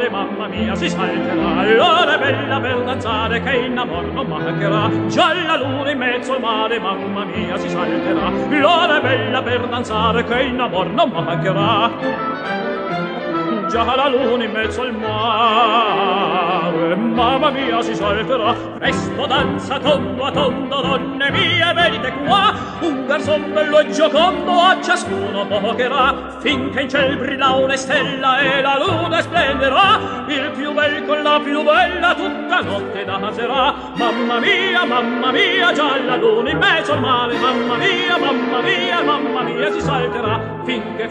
Mamma mia, si salterà, l'ora è bella per danzare, che in amor non mancherà. Già la luna in mezzo al mare, mamma mia, si salterà, l'ora è bella per danzare, che in amor non mancherà. Già la luna in mezzo al mare, mamma mia, si salterà. Presto danza tondo a tondo, donne mie, venite qua. Un garçon bello e giocondo a ciascuno pocherà, finché in ciel brilla una stella e la luna splenderà. Il più bel con la più bella tutta notte danzerà. Mamma mia, già la luna in mezzo al mare. Mamma mia, si salterà, finché